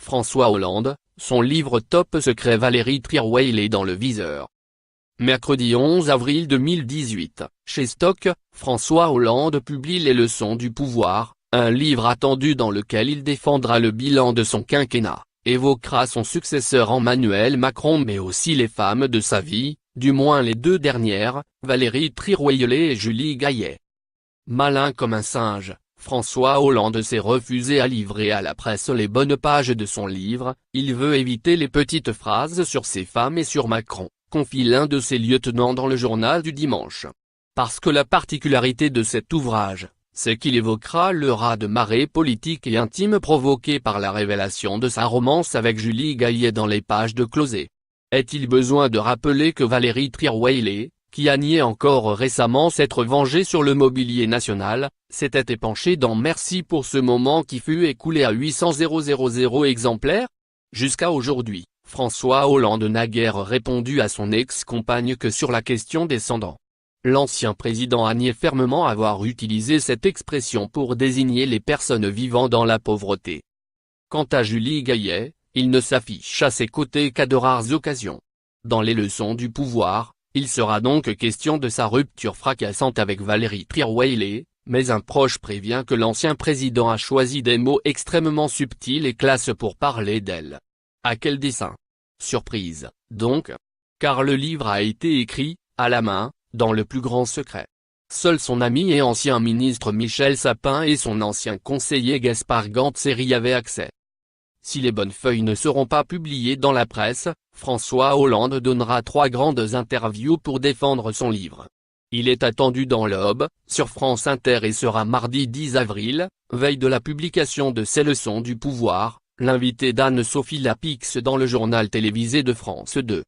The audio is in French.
François Hollande, son livre Top Secret. Valérie Trierweiler dans le viseur. Mercredi 11 avril 2018, chez Stock, François Hollande publie Les leçons du pouvoir, un livre attendu dans lequel il défendra le bilan de son quinquennat, évoquera son successeur Emmanuel Macron mais aussi les femmes de sa vie, du moins les deux dernières, Valérie Trierweiler et Julie Gaillet. Malin comme un singe, François Hollande s'est refusé à livrer à la presse les bonnes pages de son livre, il veut éviter les petites phrases sur ses femmes et sur Macron, confie l'un de ses lieutenants dans le journal du dimanche. Parce que la particularité de cet ouvrage, c'est qu'il évoquera le raz-de-marée politique et intime provoqué par la révélation de sa romance avec Julie Gaillet dans les pages de Closet. Est-il besoin de rappeler que Valérie Trierweiler, qui a nié encore récemment s'être vengée sur le mobilier national, s'était épanchée dans Merci pour ce moment qui fut écoulé à 800 000 exemplaires? Jusqu'à aujourd'hui, François Hollande n'a guère répondu à son ex-compagne que sur la question descendant. L'ancien président a nié fermement avoir utilisé cette expression pour désigner les personnes vivant dans la pauvreté. Quant à Julie Gaillet, il ne s'affiche à ses côtés qu'à de rares occasions. Dans Les leçons du pouvoir, il sera donc question de sa rupture fracassante avec Valérie Trierweiler, mais un proche prévient que l'ancien président a choisi des mots extrêmement subtils et classes pour parler d'elle. À quel dessein? Surprise, donc? Car le livre a été écrit, à la main, dans le plus grand secret. Seul son ami et ancien ministre Michel Sapin et son ancien conseiller Gaspard Gantzéry y avaient accès. Si les bonnes feuilles ne seront pas publiées dans la presse, François Hollande donnera 3 grandes interviews pour défendre son livre. Il est attendu dans l'Aube, sur France Inter et sera mardi 10 avril, veille de la publication de Ces leçons du pouvoir, l'invité d'Anne-Sophie Lapix dans le journal télévisé de France 2.